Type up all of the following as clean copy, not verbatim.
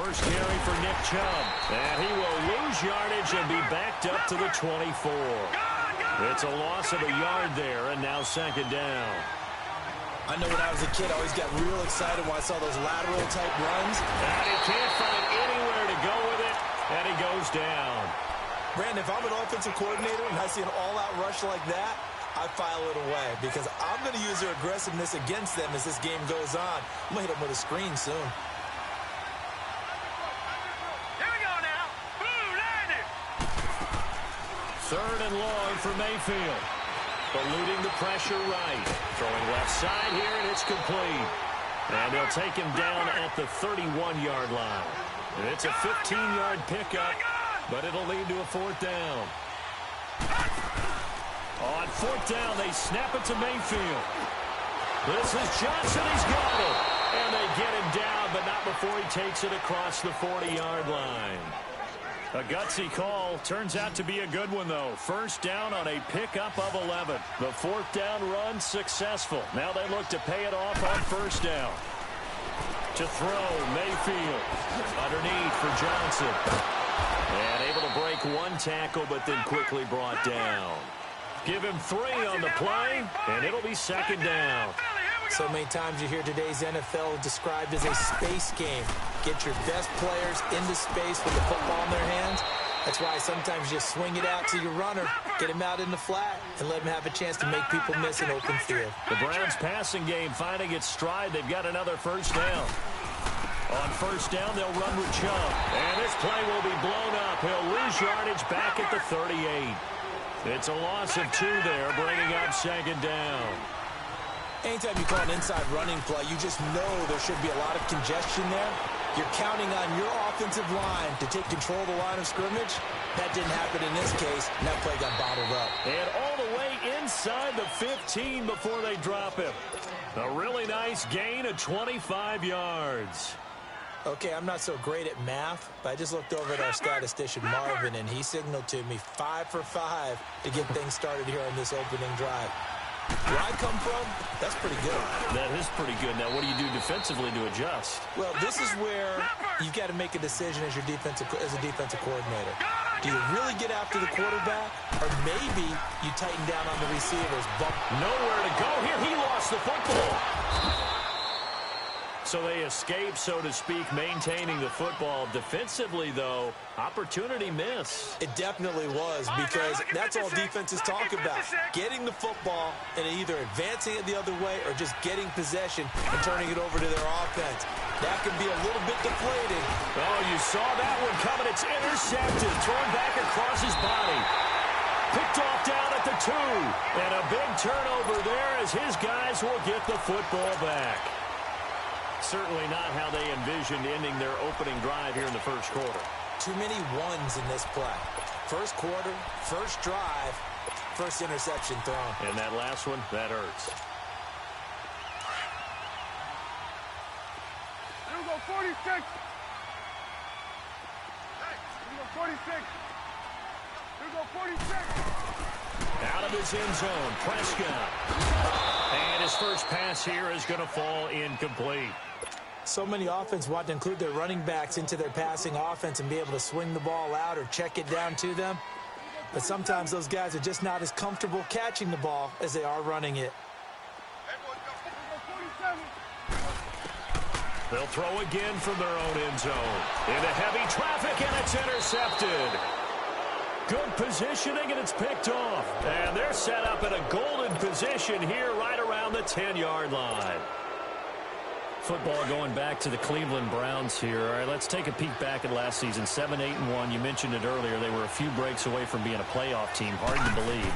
first carry for Nick Chubb. And he will lose yardage and be backed up to the 24. It's a loss of a yard there, and now second down. I know when I was a kid, I always got real excited when I saw those lateral-type runs. And he can't find anywhere to go with it, and he goes down. Brandon, if I'm an offensive coordinator and I see an all-out rush like that, I file it away because I'm going to use their aggressiveness against them as this game goes on. I'm going to hit them with a screen soon. Here we go now. Boom, landed. Third and long for Mayfield. Eluding the pressure right. Throwing left side here, and it's complete. And they'll take him down at the 31-yard line. And it's a 15-yard pickup, but it'll lead to a fourth down. On fourth down, they snap it to Mayfield. This is Johnson. He's got it. And they get him down, but not before he takes it across the 40-yard line. A gutsy call. Turns out to be a good one, though. First down on a pickup of 11. The fourth down run successful. Now they look to pay it off on first down. To throw, Mayfield. Underneath for Johnson. And able to break one tackle, but then quickly brought down. Give him 3 on the play, and it'll be second down. So many times you hear today's NFL described as a space game. Get your best players into space with the football in their hands. That's why sometimes you swing it out to your runner, get him out in the flat, and let him have a chance to make people miss an open field. The Browns passing game finding its stride. They've got another first down. On first down, they'll run with Chubb. And this play will be blown up. He'll lose yardage back at the 38. It's a loss of 2 there, bringing up second down. Anytime you call an inside running play, you just know there should be a lot of congestion there. You're counting on your offensive line to take control of the line of scrimmage. That didn't happen in this case, and that play got bottled up. And all the way inside the 15 before they drop him. A really nice gain of 25 yards. Okay, I'm not so great at math, but I just looked over at our statistician, Marvin, and he signaled to me 5 for 5 to get things started here on this opening drive. Where I come from, that's pretty good. That is pretty good. Now, what do you do defensively to adjust? Well, this is where you've got to make a decision as a defensive coordinator. Do you really get after the quarterback, or maybe you tighten down on the receivers? Nowhere to go here. He lost the football. So they escape, so to speak, maintaining the football. Defensively, though, opportunity miss. It definitely was, because that's all defenses talk about. Getting the football and either advancing it the other way or just getting possession and turning it over to their offense. That can be a little bit deflating. Oh, you saw that one coming. It's intercepted, thrown back across his body. Picked off down at the 2. And a big turnover there as his guys will get the football back. Certainly not how they envisioned ending their opening drive here in the first quarter. Too many ones in this play. First quarter, first drive, first interception thrown. And that last one, that hurts. Here we go, 46. Here we go, 46. Here we go, 46. Out of his end zone, Prescott. And his first pass here is going to fall incomplete. So many offense want to include their running backs into their passing offense and be able to swing the ball out or check it down to them. But sometimes those guys are just not as comfortable catching the ball as they are running it. They'll throw again from their own end zone. Into heavy traffic, and it's intercepted. Good positioning, and it's picked off. And they're set up in a golden position here right around the 10-yard line. Football going back to the Cleveland Browns here. All right, let's take a peek back at last season. 7-8-1. You mentioned it earlier. They were a few breaks away from being a playoff team. Hard to believe.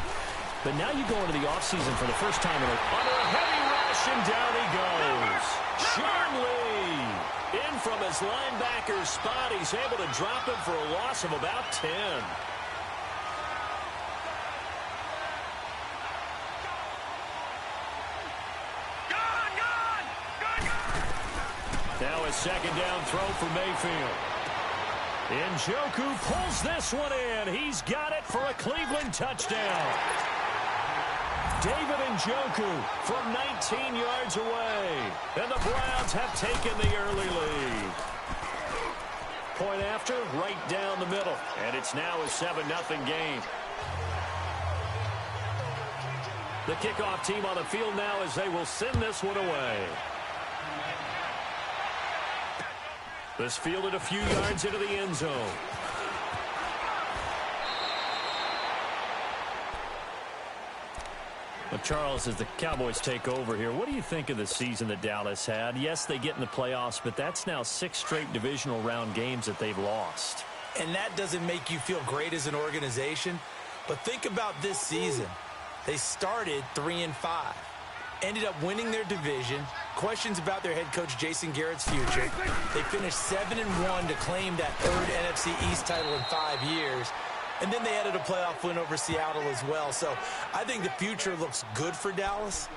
But now you go into the offseason for the first time under a heavy rush, and down he goes. Sean Lee in from his linebacker spot. He's able to drop him for a loss of about 10. Now a second down throw for Mayfield. Njoku pulls this one in. He's got it for a Cleveland touchdown. David Njoku from 19 yards away. And the Browns have taken the early lead. point after, right down the middle. And it's now a 7-0 game. The kickoff team on the field now as they will send this one away. This fielded a few yards into the end zone. Well, Charles, as the Cowboys take over here, what do you think of the season that Dallas had? Yes, they get in the playoffs, but that's now 6 straight divisional round games that they've lost. And that doesn't make you feel great as an organization. But think about this season. They started 3-5, ended up winning their division. Questions about their head coach Jason Garrett's future. They finished 7-1 to claim that 3rd NFC East title in 5 years. And then they added a playoff win over Seattle as well. So I think the future looks good for Dallas.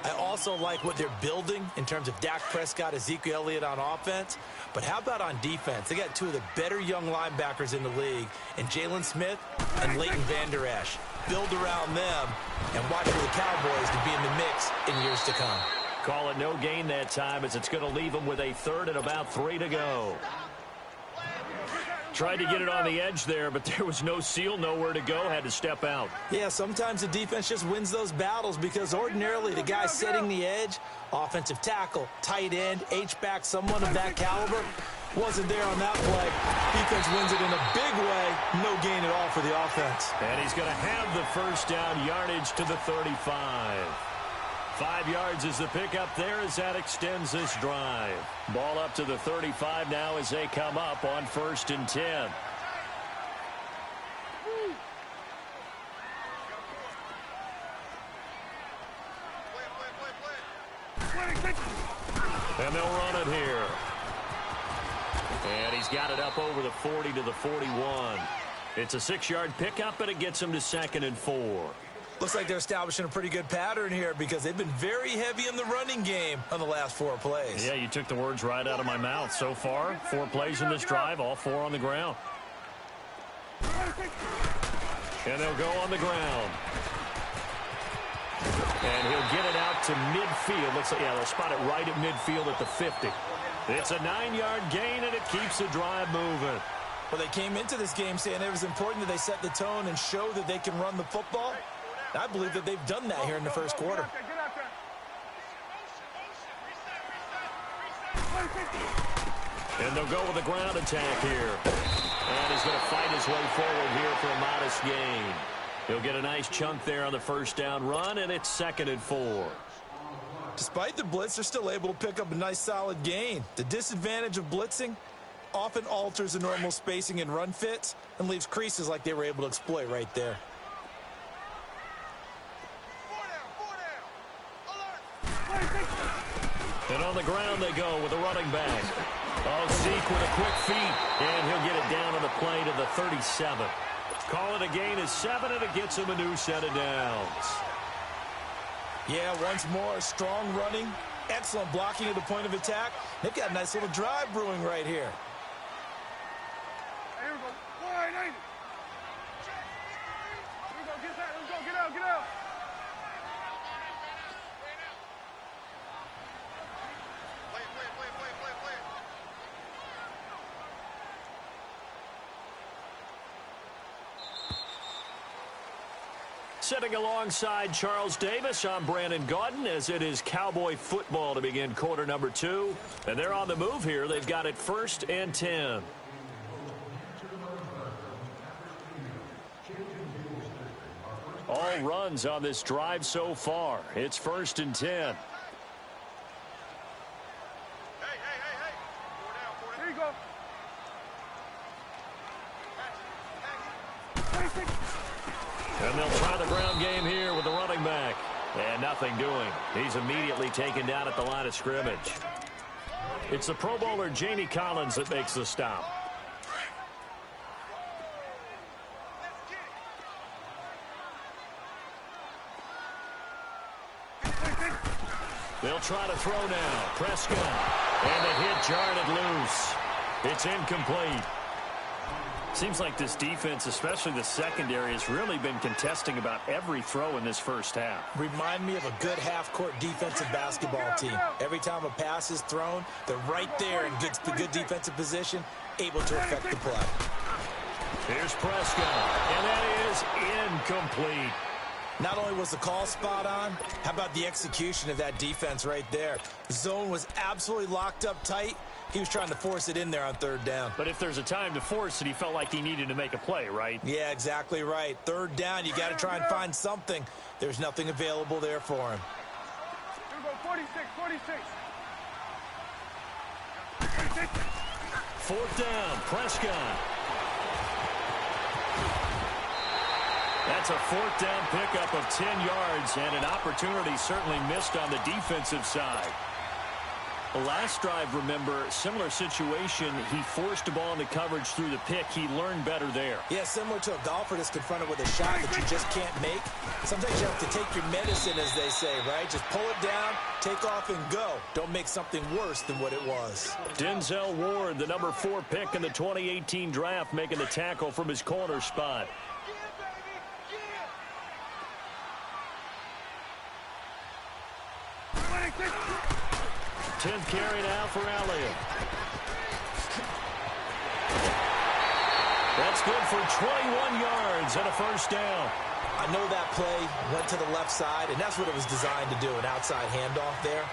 I also like what they're building in terms of Dak Prescott, Ezekiel Elliott on offense. But how about on defense? They got 2 of the better young linebackers in the league, and Jalen Smith and Leighton Vander Esch. Build around them and watch for the Cowboys to be in the mix in years to come. Call it no gain that time as it's going to leave them with a 3rd and about 3 to go. Tried to get it on the edge there, but there was no seal, nowhere to go, had to step out. Yeah, sometimes the defense just wins those battles because ordinarily the guy setting the edge, offensive tackle, tight end, H-back, someone of that caliber, wasn't there on that play. Defense wins it in a big way, no gain at all for the offense. And he's going to have the first down, yardage to the 35. 5 yards is the pickup there as that extends this drive. Ball up to the 35 now as they come up on 1st and 10. And they'll run it here. And he's got it up over the 40 to the 41. It's a 6-yard pickup, and it gets him to 2nd and 4. Looks like they're establishing a pretty good pattern here because they've been very heavy in the running game on the last 4 plays. Yeah, you took the words right out of my mouth. So far, 4 plays in this drive, all 4 on the ground. And they'll go on the ground. And he'll get it out to midfield. Looks like, yeah, they'll spot it right at midfield at the 50. It's a 9-yard gain, and it keeps the drive moving. Well, they came into this game saying it was important that they set the tone and show that they can run the football. I believe that they've done that here in the first quarter. And they'll go with a ground attack here. And he's going to fight his way forward here for a modest gain. He'll get a nice chunk there on the first down run, and it's 2nd and 4. Despite the blitz, they're still able to pick up a nice solid gain. The disadvantage of blitzing often alters the normal spacing and run fits and leaves creases like they were able to exploit right there. And on the ground they go with a running back. Oh, Zeke with a quick feet, and he'll get it down on the play to the 37. Call it a gain of 7, and it gets him a new set of downs. Yeah, once more, strong running, excellent blocking at the point of attack. They've got a nice little drive brewing right here. Hey, here we go. 490. Here we go. Get that. Let's go. Get out. Get out. Sitting alongside Charles Davis, I'm Brandon Gaudin, as it is Cowboy football to begin quarter number 2. And they're on the move here. They've got it 1st and 10. All runs on this drive so far. It's 1st and 10. Here you go. And they'll try the ground game here with the running back. And nothing doing. He's immediately taken down at the line of scrimmage. It's the Pro Bowler Jamie Collins that makes the stop. They'll try to throw now. Prescott. And the hit jarred it loose. It's incomplete. Seems like this defense, especially the secondary, has really been contesting about every throw in this first half. Remind me of a good half-court defensive basketball team. Every time a pass is thrown, they're right there in good defensive position, able to affect the play. Here's Prescott, and that is incomplete. Not only was the call spot on, how about the execution of that defense right there? The zone was absolutely locked up tight. He was trying to force it in there on third down. But if there's a time to force it, he felt like he needed to make a play, right? Yeah, exactly right. Third down, you got to try and find something. There's nothing available there for him. Here we go, 46, 46. Fourth down, Prescott. That's a fourth down pickup of 10 yards, and an opportunity certainly missed on the defensive side. The last drive, remember, similar situation. He forced the ball into coverage through the pick. He learned better there. Yeah, similar to a golfer that's confronted with a shot that you just can't make. Sometimes you have to take your medicine, as they say, right? Just pull it down, take off, and go. Don't make something worse than what it was. Denzel Ward, the number 4 pick in the 2018 draft, making the tackle from his corner spot. 10th carry now for Elliott. That's good for 21 yards and a first down. I know that play went to the left side, and that's what it was designed to do, an outside handoff there.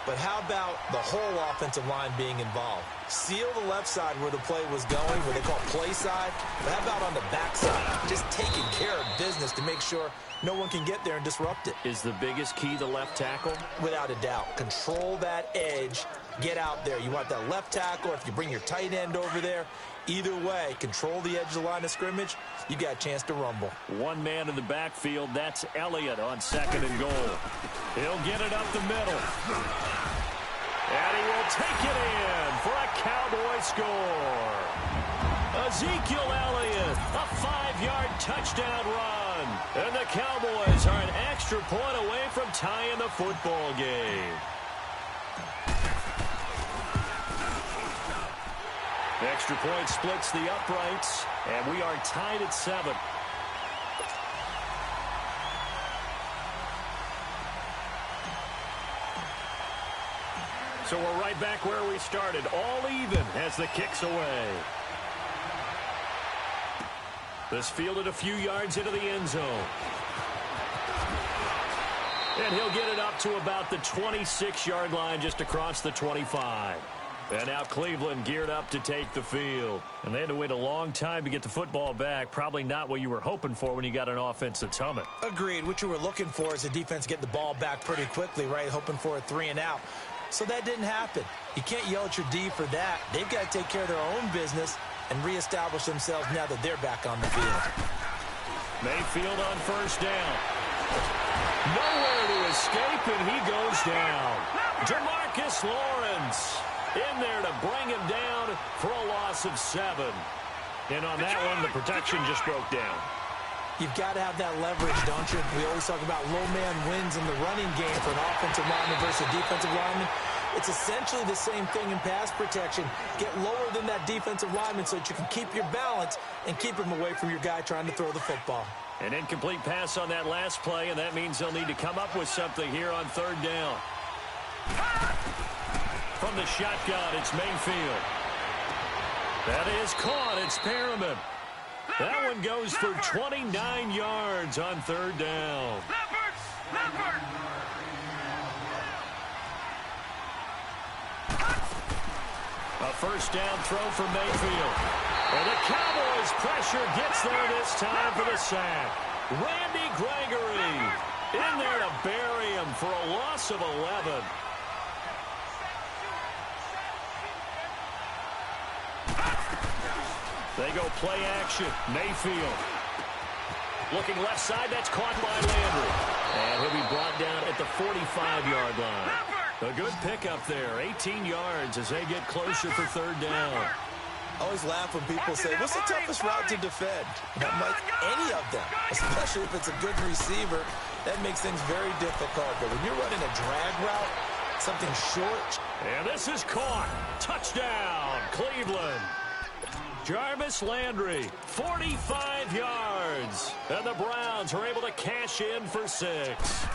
But how about the whole offensive line being involved? Seal the left side where the play was going, what they call play side. But how about on the back side? Just taking care of business to make sure no one can get there and disrupt it. Is the biggest key the left tackle? Without a doubt. Control that edge. Get out there. You want that left tackle. If you bring your tight end over there, either way, control the edge of the line of scrimmage, you got a chance to rumble. One man in the backfield. That's Elliott on 2nd and goal. He'll get it up the middle. And he will take it in for a Cowboy score. Ezekiel Elliott, a 5-yard touchdown run. And the Cowboys are an extra point away from tying the football game. Extra point splits the uprights, and we are tied at 7. So we're right back where we started, all even as the kick's away. This fielded a few yards into the end zone. And he'll get it up to about the 26-yard line, just across the 25. And now Cleveland geared up to take the field. And they had to wait a long time to get the football back. Probably not what you were hoping for when you got an offense that's humming. Agreed. What you were looking for is the defense get the ball back pretty quickly, right? Hoping for a 3-and-out. So that didn't happen. You can't yell at your D for that. They've got to take care of their own business and reestablish themselves now that they're back on the field. Mayfield on first down. Nowhere to escape, and he goes down. Jamarcus Lawrence in there to bring him down for a loss of 7. And on that one, the protection just broke down. You've got to have that leverage, don't you? We always talk about low man wins in the running game for an offensive lineman versus a defensive lineman. It's essentially the same thing in pass protection. Get lower than that defensive lineman so that you can keep your balance and keep him away from your guy trying to throw the football. An incomplete pass on that last play, and that means they'll need to come up with something here on third down. From the shotgun, it's Mayfield. That is caught. It's Perriman. That one goes for 29 yards on third down. A first down throw for Mayfield. And the Cowboys' pressure gets there this time for the sack. Randy Gregory in there to bury him for a loss of 11. They go play action. Mayfield. Looking left side. That's caught by Landry. And he'll be brought down at the 45-yard line. A good pickup there. 18 yards as they get closer for third down. I always laugh when people say, what's the toughest route to defend? And I'm like, any of them, especially if it's a good receiver. That makes things very difficult. But when you're running a drag route, something short. And this is caught. Touchdown, Cleveland. Jarvis Landry, 45 yards. And the Browns are able to cash in for 6.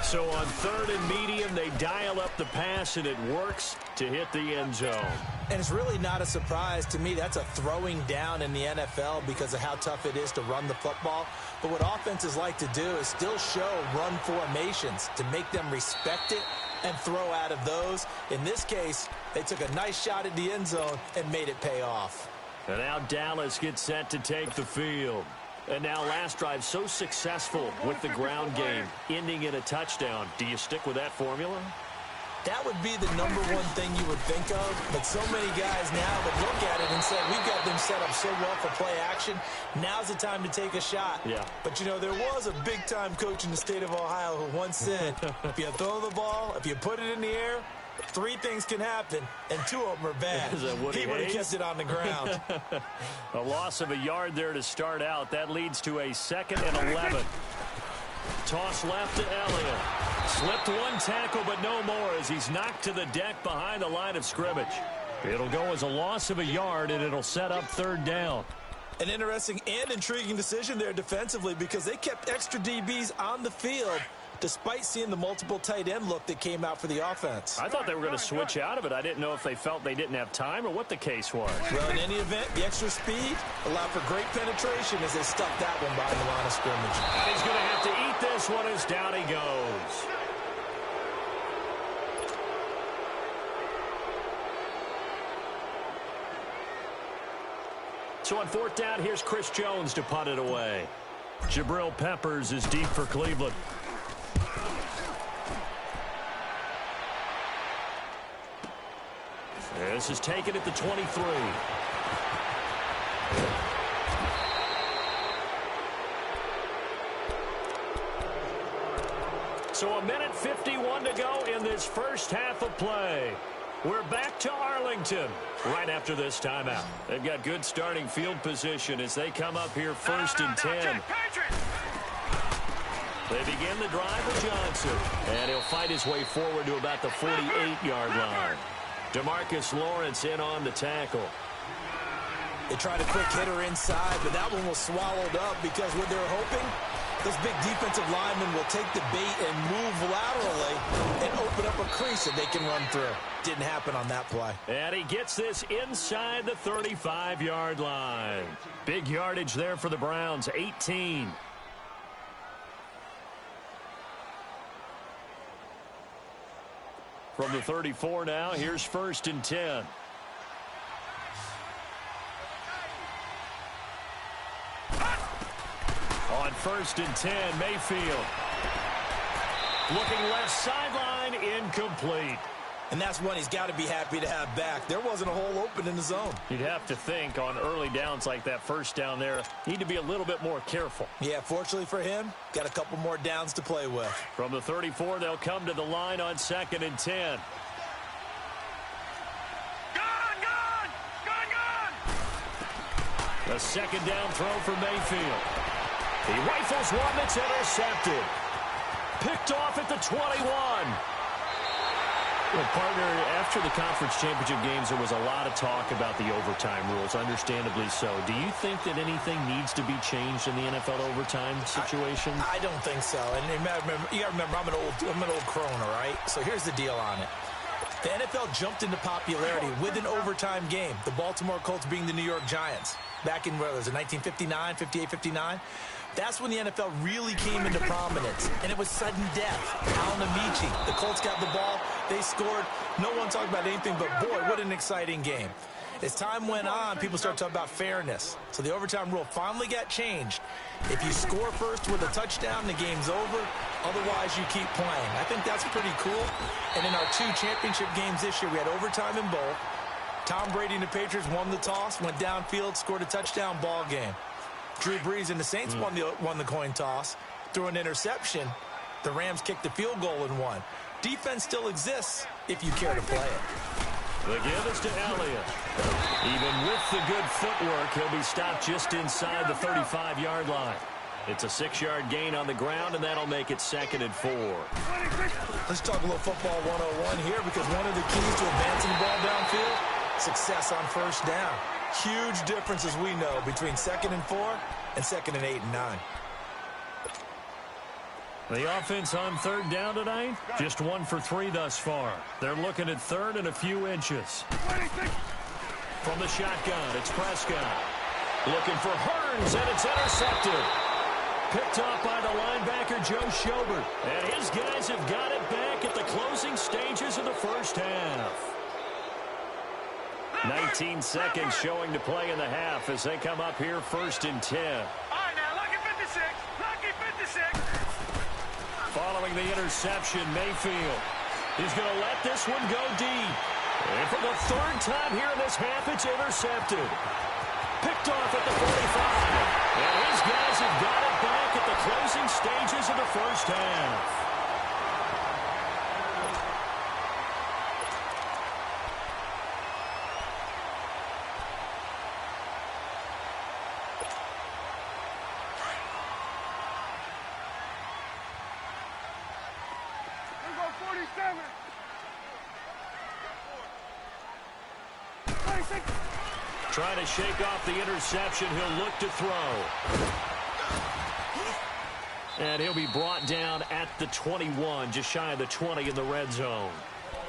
So on 3rd and medium, they dial up the pass, and it works to hit the end zone. And it's really not a surprise to me. That's a throwing down in the NFL because of how tough it is to run the football. But what offenses like to do is still show run formations to make them respect it and throw out of those. In this case, they took a nice shot at the end zone and made it pay off. And now Dallas gets set to take the field. And now last drive so successful with the ground game, ending in a touchdown. Do you stick with that formula? That would be the number one thing you would think of, but so many guys now would look at it and say, we've got them set up so well for play action. Now's the time to take a shot. Yeah. But, you know, there was a big-time coach in the state of Ohio who once said, if you throw the ball, if you put it in the air, 3 things can happen, and 2 of them are bad. He would have kept it on the ground. A loss of a yard there to start out. That leads to a 2nd and 11. Toss left to Elliott. Slipped one tackle, but no more as he's knocked to the deck behind the line of scrimmage. It'll go as a loss of a yard, and it'll set up 3rd down. An interesting and intriguing decision there defensively because they kept extra DBs on the field despite seeing the multiple tight end look that came out for the offense. I thought they were going to switch out of it. I didn't know if they felt they didn't have time or what the case was. Well, in any event, the extra speed allowed for great penetration as they stuffed that one behind the line of scrimmage. And he's going to have to eat this one as down he goes. So on 4th down, here's Chris Jones to punt it away. Jabril Peppers is deep for Cleveland. This is taken at the 23. So a minute 51 to go in this first half of play. We're back to Arlington right after this timeout. They've got good starting field position as they come up here 1st and 10. They begin the drive with Johnson, and he'll fight his way forward to about the 48-yard line. DeMarcus Lawrence in on the tackle. They tried a quick hitter inside, but that one was swallowed up because what they're hoping, those big defensive linemen will take the bait and move laterally and open up a crease that they can run through. Didn't happen on that play. And he gets this inside the 35-yard line. Big yardage there for the Browns, 18. From the 34 now, here's 1st and 10. On 1st and 10, Mayfield. Looking left sideline, incomplete. And that's one he's got to be happy to have back. There wasn't a hole open in the zone. You'd have to think on early downs like that, 1st down there, need to be a little bit more careful. Yeah, fortunately for him, got a couple more downs to play with. From the 34, they'll come to the line on 2nd and 10. A 2nd down throw for Mayfield. He rifles one that's intercepted. Picked off at the 21. Well, partner, after the conference championship games, there was a lot of talk about the overtime rules, understandably so. Do you think that anything needs to be changed in the NFL overtime situation? I don't think so. And you got to remember, I'm an old crone, all right? So here's the deal on it. The NFL jumped into popularity with an overtime game, the Baltimore Colts being the New York Giants. Back in, what was it, 1959, 58, 59? That's when the NFL really came into prominence, and it was sudden death. Alan Amici, the Colts got the ball, they scored. No one talked about anything but, boy, what an exciting game. As time went on, people started talking about fairness. So the overtime rule finally got changed. If you score first with a touchdown, the game's over. Otherwise, you keep playing. I think that's pretty cool. And in our 2 championship games this year, we had overtime in both. Tom Brady and the Patriots won the toss, went downfield, scored a touchdown, ball game. Drew Brees and the Saints won the coin toss, threw an interception. The Rams kicked the field goal and won. Defense still exists if you care to play it. The give is to Elliott. Even with the good footwork, he'll be stopped just inside the 35-yard line. It's a 6-yard gain on the ground, and that'll make it 2nd and 4. Let's talk a little football 101 here, because one of the keys to advancing the ball downfield, success on 1st down. Huge difference, as we know, between 2nd and 4 and 2nd and 8 and 9. The offense on third down tonight, just 1 for 3 thus far. They're looking at third and a few inches. 26. From the shotgun, it's Prescott. Looking for Hearns, and it's intercepted. Picked off by the linebacker, Joe Schobert. And his guys have got it back at the closing stages of the first half. 19 seconds showing to play in the half as they come up here 1st and 10. All right, now, lucky 56. Lucky 56. Following the interception, Mayfield. He's going to let this one go deep. And for the 3rd time here in this half, it's intercepted. Picked off at the 45. And his guys have got it back at the closing stages of the first half. We'll go 47. 26. Trying to shake off the interception. He'll look to throw. And he'll be brought down at the 21, just shy of the 20 in the red zone.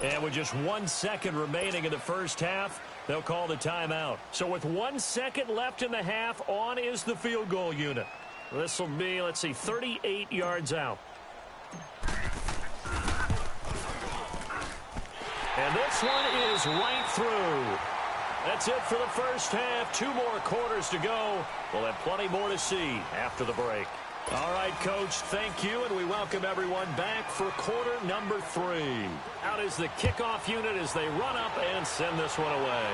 And with just 1 second remaining in the first half, they'll call the timeout. So with 1 second left in the half, on is the field goal unit. This will be, let's see, 38 yards out. And this one is right through. That's it for the first half. 2 more quarters to go. We'll have plenty more to see after the break. All right, Coach, thank you, and we welcome everyone back for quarter number 3. Out is the kickoff unit as they run up and send this one away.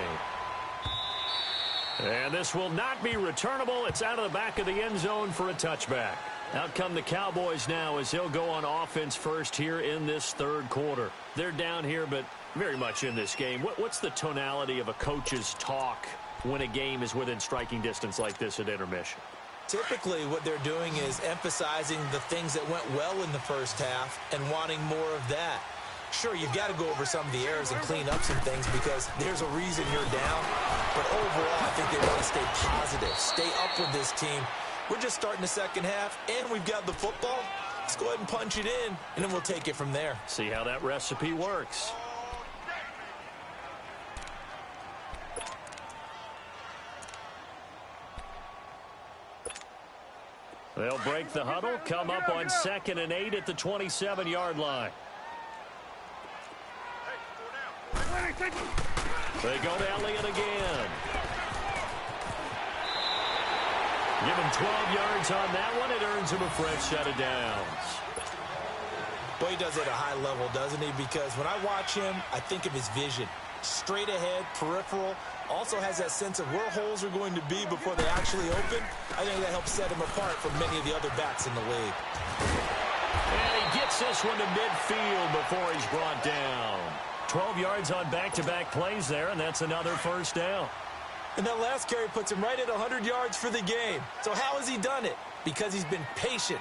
And this will not be returnable. It's out of the back of the end zone for a touchback. Out come the Cowboys now as they'll go on offense first here in this 3rd quarter. They're down here, but very much in this game. What's the tonality of a coach's talk when a game is within striking distance like this at intermission? Typically, what they're doing is emphasizing the things that went well in the first half and wanting more of that. Sure, you've got to go over some of the errors and clean up some things because there's a reason you're down. But overall, I think they want to stay positive, stay up with this team. We're just starting the second half, and we've got the football. Let's go ahead and punch it in, and then we'll take it from there. See how that recipe works. They'll break the huddle, come up on 2nd and 8 at the 27-yard line. They go to Elliott again. Give him 12 yards on that one. It earns him a fresh set of downs. Boy, he does it at a high level, doesn't he? Because when I watch him, I think of his vision. Straight ahead, peripheral. Also has that sense of where holes are going to be before they actually open. I think that helps set him apart from many of the other backs in the league. And he gets this one to midfield before he's brought down. 12 yards on back-to-back plays there, and that's another first down. And that last carry puts him right at 100 yards for the game. So how has he done it? Because he's been patient,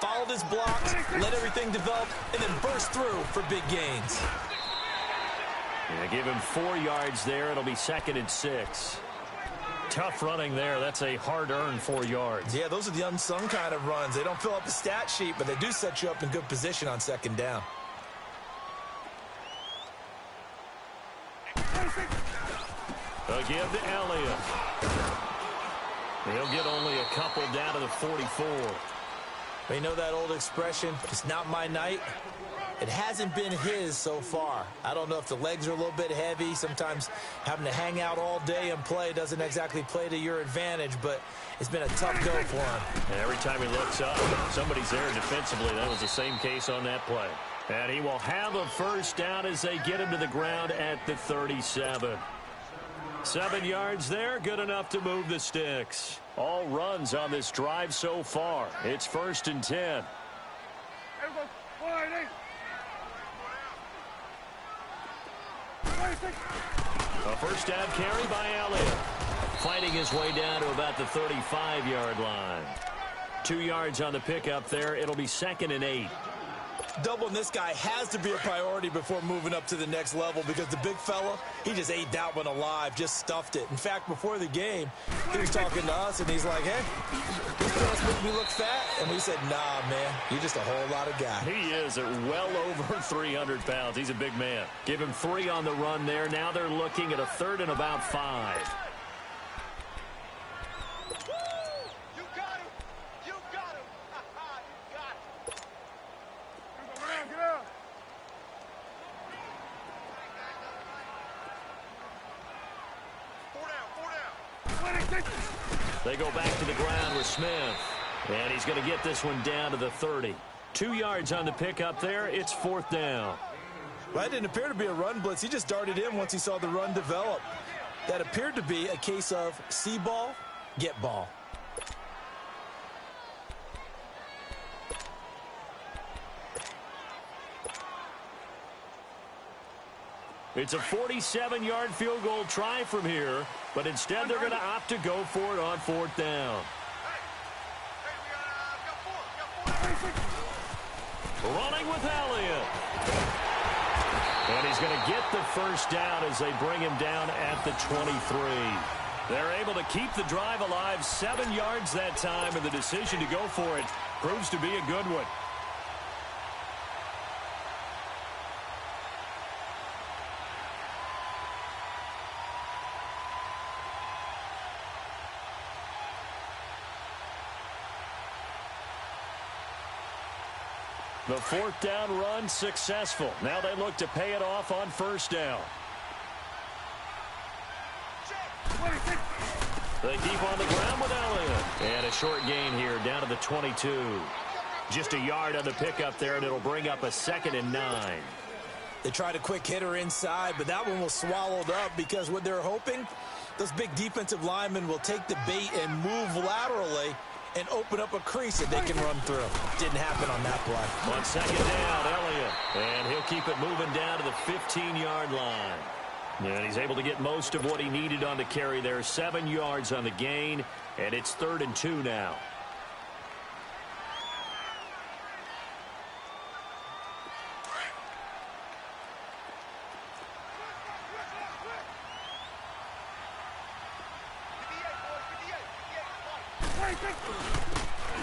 followed his blocks, let everything develop, and then burst through for big gains. Yeah, give him 4 yards there. It'll be 2nd and 6. Tough running there. That's a hard-earned 4 yards. Yeah, those are the unsung kind of runs. They don't fill up the stat sheet, but they do set you up in good position on 2nd down. Again to Elliott. He'll get only a couple down to the 44. You know that old expression, it's not my night? It hasn't been his so far. I don't know if the legs are a little bit heavy. Sometimes having to hang out all day and play doesn't exactly play to your advantage, but it's been a tough go for him. And every time he looks up, somebody's there defensively. That was the same case on that play. And he will have a first down as they get him to the ground at the 37. 7 yards there, good enough to move the sticks. All runs on this drive so far. It's 1st and 10. A first down carry by Elliott. Fighting his way down to about the 35-yard line. 2 yards on the pickup there. It'll be 2nd and 8. Doubling this guy has to be a priority before moving up to the next level because the big fella, he just ate that one alive, just stuffed it. In fact, before the game, he was talking to us, and he's like, hey, these girls make me look fat. And we said, nah, man, you're just a whole lot of guy. He is at well over 300 pounds. He's a big man. Give him 3 on the run there. Now they're looking at a 3rd and about 5. They go back to the ground with Smith. And he's going to get this one down to the 30. 2 yards on the pickup there. It's 4th down. Well, that didn't appear to be a run blitz. He just darted in once he saw the run develop. That appeared to be a case of see ball, get ball. It's a 47-yard field goal try from here, but instead they're going to opt to go for it on 4th down. Running with Elliott. And he's going to get the 1st down as they bring him down at the 23. They're able to keep the drive alive, 7 yards that time, and the decision to go for it proves to be a good one. The 4th down run successful. Now they look to pay it off on 1st down. They keep on the ground with Elliott. And a short gain here down to the 22. Just a yard on the pickup there, and it'll bring up a 2nd and 9. They tried a quick hitter inside, but that one was swallowed up because what they're hoping, those big defensive linemen will take the bait and move laterally and open up a crease that they can run through. Didn't happen on that play. On 2nd down, Elliott. And he'll keep it moving down to the 15-yard line. And he's able to get most of what he needed on the carry there. 7 yards on the gain, and it's 3rd and 2 now.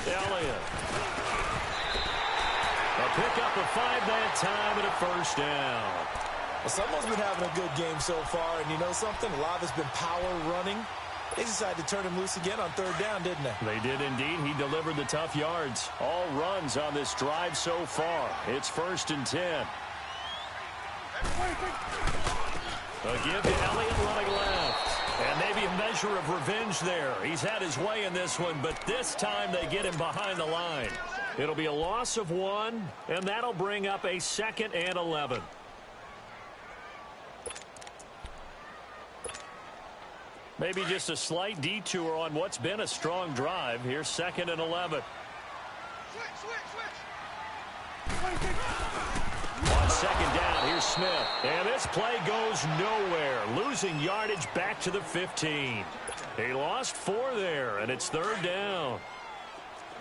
Elliott. A pickup of 5 that time and a 1st down. Well, someone's been having a good game so far, and you know something? A lot of it's been power running. They decided to turn him loose again on 3rd down, didn't they? They did indeed. He delivered the tough yards. All runs on this drive so far. It's 1st and 10. A give to Elliott running left. And maybe a measure of revenge there. He's had his way in this one, but this time they get him behind the line. It'll be a loss of 1, and that'll bring up a 2nd and 11. Maybe just a slight detour on what's been a strong drive. Here's 2nd and 11. On 2nd down, here's Smith. And this play goes nowhere. Losing yardage back to the 15. He lost 4 there, and it's 3rd down.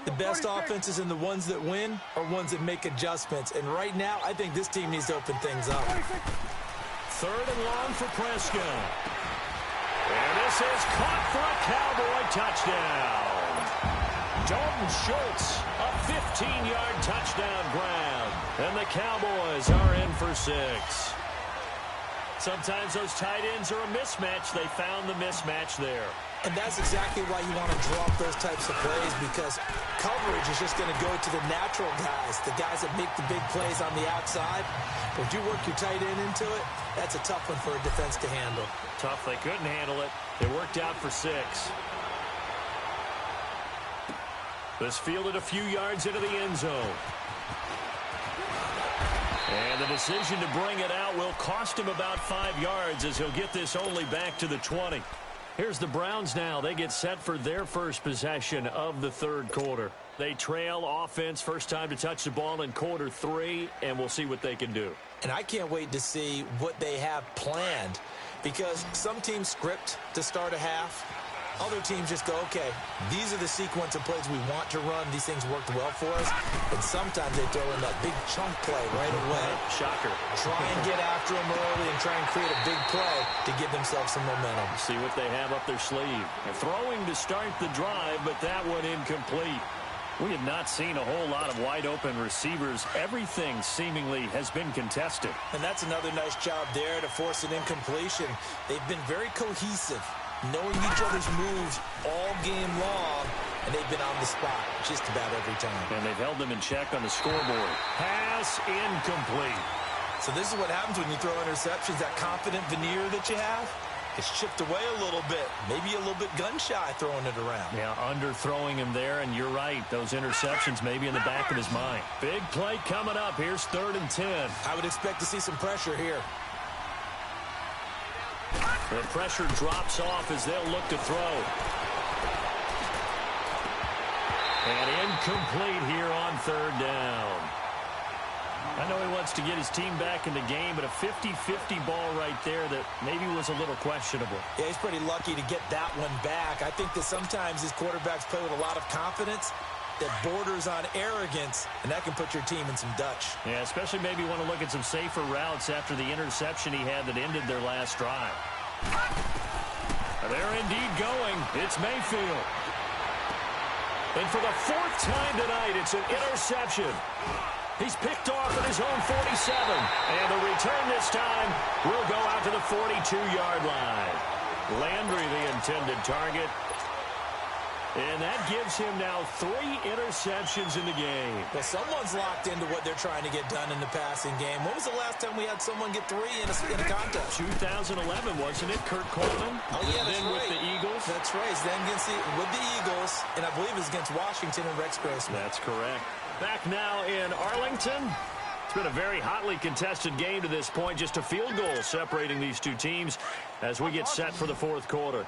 The best offenses and the ones that win are ones that make adjustments. And right now, I think this team needs to open things up. 3rd and long for Prescott. And this is caught for a Cowboy touchdown. Dalton Schultz, a 15-yard touchdown grab. And the Cowboys are in for 6. Sometimes those tight ends are a mismatch. They found the mismatch there. And that's exactly why you want to drop those types of plays, because coverage is just going to go to the natural guys, the guys that make the big plays on the outside. But if you work your tight end into it, that's a tough one for a defense to handle. Tough. They couldn't handle it. It worked out for 6. This fielded a few yards into the end zone. And the decision to bring it out will cost him about 5 yards as he'll get this only back to the 20. Here's the Browns now. They get set for their first possession of the 3rd quarter. They trail offense, first time to touch the ball in quarter 3, and we'll see what they can do. And I can't wait to see what they have planned, because some teams script to start a half. Other teams just go, okay, these are the sequence of plays we want to run. These things worked well for us. And sometimes they throw in that big chunk play right away. Shocker. Try and get after them early and try and create a big play to give themselves some momentum. See what they have up their sleeve. They're throwing to start the drive, but that one incomplete. We have not seen a whole lot of wide-open receivers. Everything seemingly has been contested. And that's another nice job there to force an incompletion. They've been very cohesive, knowing each other's moves all game long, and they've been on the spot just about every time. And they've held them in check on the scoreboard. Pass incomplete. So this is what happens when you throw interceptions. That confident veneer that you have, it's chipped away a little bit. Maybe a little bit gun-shy throwing it around. Yeah, underthrowing him there, and you're right. Those interceptions may be in the back of his mind. Big play coming up. Here's 3rd and 10. I would expect to see some pressure here. The pressure drops off as they'll look to throw. And incomplete here on 3rd down. I know he wants to get his team back in the game, but a 50-50 ball right there that maybe was a little questionable. Yeah, he's pretty lucky to get that one back. I think that sometimes these quarterbacks play with a lot of confidence that borders on arrogance, and that can put your team in some Dutch. Yeah, especially maybe want to look at some safer routes after the interception he had that ended their last drive. They're indeed going. It's Mayfield. And for the 4th time tonight, it's an interception. He's picked off at his own 47. And the return this time will go out to the 42-yard line. Landry, the intended target. And that gives him now 3 interceptions in the game. Well, someone's locked into what they're trying to get done in the passing game. When was the last time we had someone get 3 in a contest? 2011, wasn't it? Kurt Coleman? Oh, yeah, that's then right. with the Eagles? That's right. Then with the Eagles, and I believe it's against Washington and Rex Grossman. That's correct. Back now in Arlington. It's been a very hotly contested game to this point. Just a field goal separating these two teams as we get set for the 4th quarter.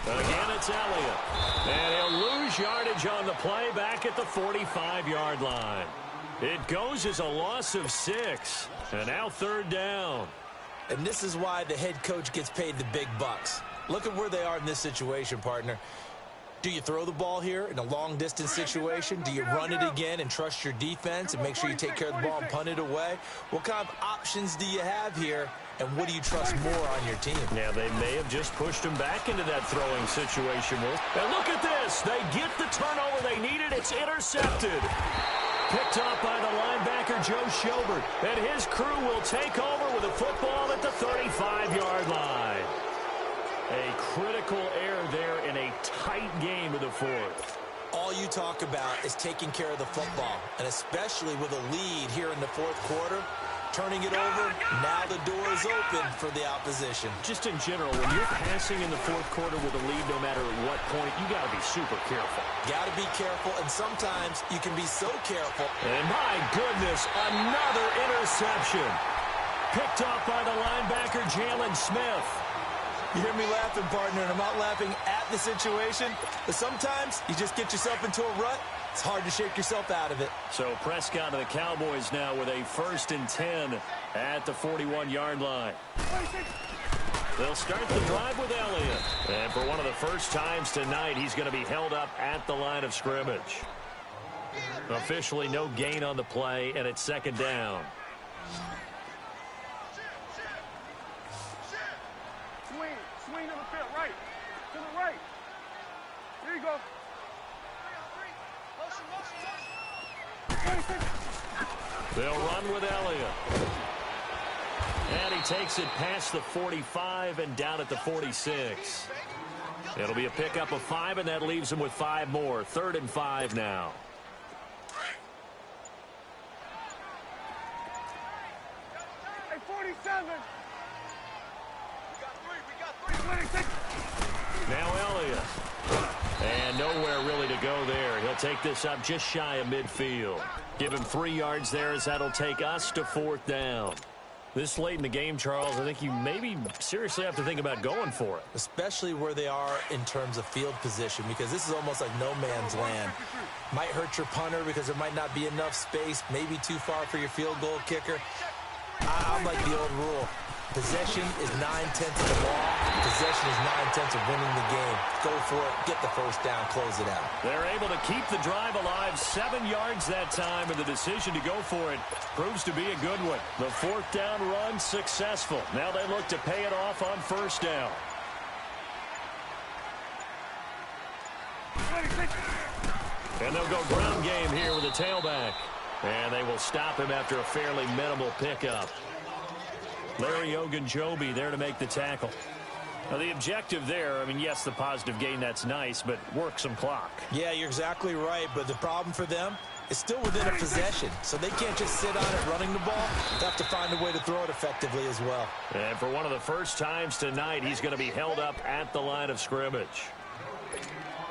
Again, it's Elliott. And he'll lose yardage on the play back at the 45-yard line. It goes as a loss of 6. And now 3rd down. And this is why the head coach gets paid the big bucks. Look at where they are in this situation, partner. Do you throw the ball here in a long-distance situation? Do you run it again and trust your defense and make sure you take care of the ball and punt it away? What kind of options do you have here, and what do you trust more on your team? Yeah, they may have just pushed him back into that throwing situation. And look at this. They get the turnover they needed. It's intercepted. Picked up by the linebacker, Joe Schobert. And his crew will take over with a football at the 35-yard line. A critical error there in a tight game of the 4th. All you talk about is taking care of the football, and especially with a lead here in the 4th quarter, turning it over, now the door is open for the opposition. Just in general, when you're passing in the 4th quarter with a lead, no matter at what point, you got to be super careful. Got to be careful, and sometimes you can be so careful. And my goodness, another interception. Picked up by the linebacker, Jalen Smith. You hear me laughing, partner, and I'm not laughing at the situation, but sometimes you just get yourself into a rut. It's hard to shake yourself out of it. So Prescott and the Cowboys now with a 1st and 10 at the 41-yard line. They'll start the drive with Elliott. And for one of the first times tonight, he's going to be held up at the line of scrimmage. Officially no gain on the play, and it's 2nd down. Swing to the field, right. To the right. There you go. They'll run with Elliott. And he takes it past the 45 and down at the 46. It'll be a pickup of 5, and that leaves him with 5 more. 3rd and 5 now. Hey, 47. We got 3. Now Elliott. And nowhere really to go there. He'll take this up just shy of midfield. Give him 3 yards there as that'll take us to 4th down. This late in the game, Charles, I think you maybe seriously have to think about going for it. Especially where they are in terms of field position, because this is almost like no man's land. Might hurt your punter because there might not be enough space, maybe too far for your field goal kicker. I'm like the old rule. Possession is 9/10 of the ball. Possession is 9/10 of winning the game. Go for it. Get the first down. Close it out. They're able to keep the drive alive. 7 yards that time, and the decision to go for it proves to be a good one. The fourth down run successful. Now they look to pay it off on first down. And they'll go ground game here with a tailback. And they will stop him after a fairly minimal pickup. Larry Ogunjobi there to make the tackle. Now, the objective there, I mean, yes, the positive gain, that's nice, but work some clock. Yeah, you're exactly right, but the problem for them is still within a possession, so they can't just sit on it running the ball. They have to find a way to throw it effectively as well. And for one of the first times tonight, he's going to be held up at the line of scrimmage.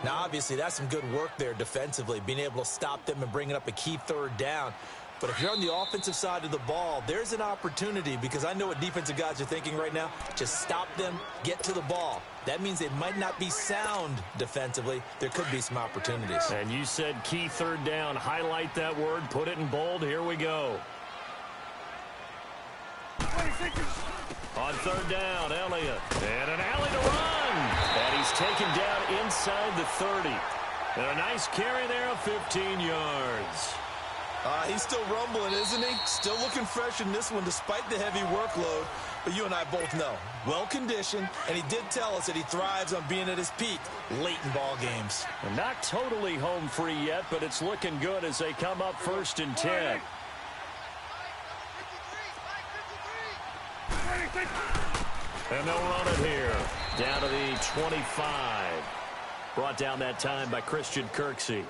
Now, obviously, that's some good work there defensively, being able to stop them and bringing up a key third down. But if you're on the offensive side of the ball, there's an opportunity, because I know what defensive guys are thinking right now. Just stop them, get to the ball. That means they might not be sound defensively. There could be some opportunities. And you said key third down. Highlight that word. Put it in bold. Here we go. On third down, Elliott. And an alley to run. And he's taken down inside the 30. And a nice carry there of 15 yards. He's still rumbling, isn't he? Still looking fresh in this one despite the heavy workload. But you and I both know, well-conditioned, and he did tell us that he thrives on being at his peak late in ball games. And not totally home free yet, but it's looking good as they come up 1st and 10. And they'll run it here. Down to the 25. Brought down that time by Christian Kirksey.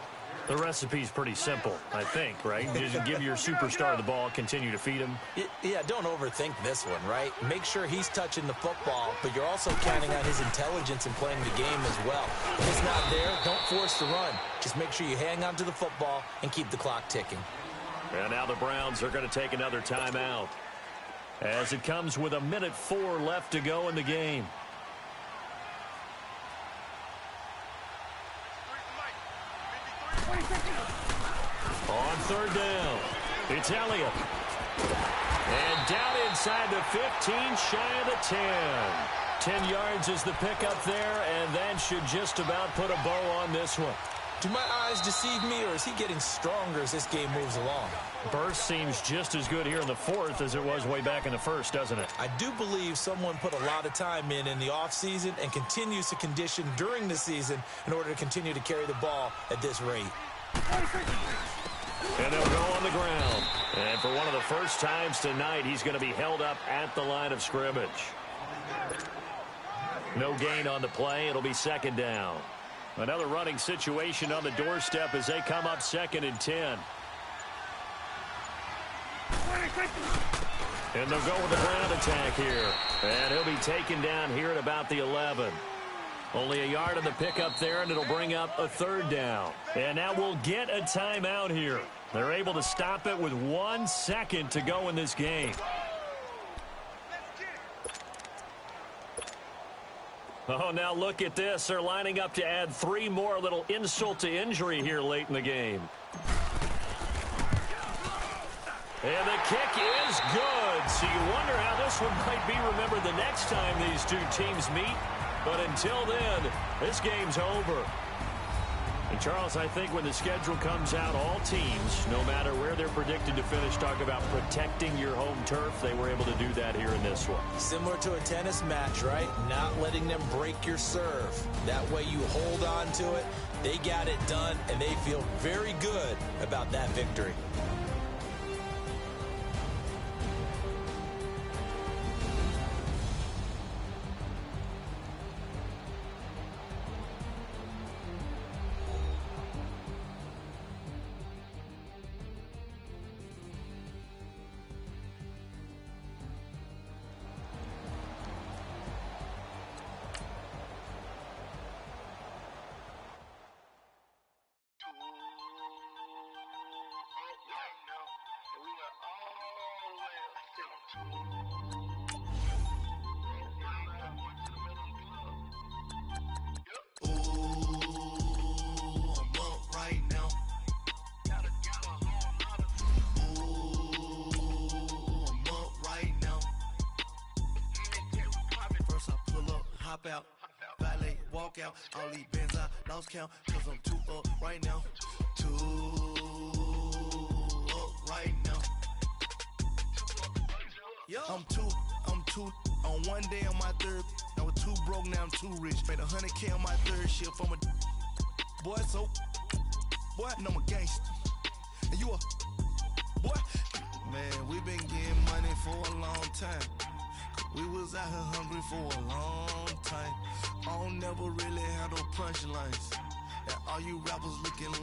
The recipe's pretty simple, I think, right? Just give your superstar the ball, continue to feed him. Yeah, don't overthink this one, right? Make sure he's touching the football, but you're also counting on his intelligence in playing the game as well. If it's not there, don't force the run. Just make sure you hang on to the football and keep the clock ticking. And now the Browns are going to take another timeout, as it comes with 1:04 left to go in the game. On third down, it's Elliott. And down inside the 15, shy of the 10. 10 yards is the pickup there, and that should just about put a bow on this one. Do my eyes deceive me, or is he getting stronger as this game moves along? Burst seems just as good here in the fourth as it was way back in the first, doesn't it? I do believe someone put a lot of time in the offseason and continues to condition during the season in order to continue to carry the ball at this rate. And they'll go on the ground. And for one of the first times tonight, he's going to be held up at the line of scrimmage. No gain on the play. It'll be 2nd down. Another running situation on the doorstep as they come up 2nd and 10. And they'll go with the ground attack here. And he'll be taken down here at about the 11. Only a yard on the pickup there, and it'll bring up a 3rd down. And now we'll get a timeout here. They're able to stop it with 1 second to go in this game. Oh, now look at this. They're lining up to add 3 more, little insult to injury here late in the game. And the kick is good. So you wonder how this one might be remembered the next time these two teams meet. But until then, this game's over. And Charles, I think when the schedule comes out, all teams, no matter where they're predicted to finish, talk about protecting your home turf. They were able to do that here in this one. Similar to a tennis match, right? Not letting them break your serve. That way you hold on to it. They got it done, and they feel very good about that victory. hop out. Valet, walk out. All these bands I lost count. Cause I'm too up right now. Too up right now. I'm too on one day on my third. I was too broke, now I'm too rich. Made 100K on my third shift from a boy, so boy, and I'm a gangster. And you a boy. Man, we been getting money for a long time. We was out here hungry for a long time. I don't never really have no punchlines. And all you rappers looking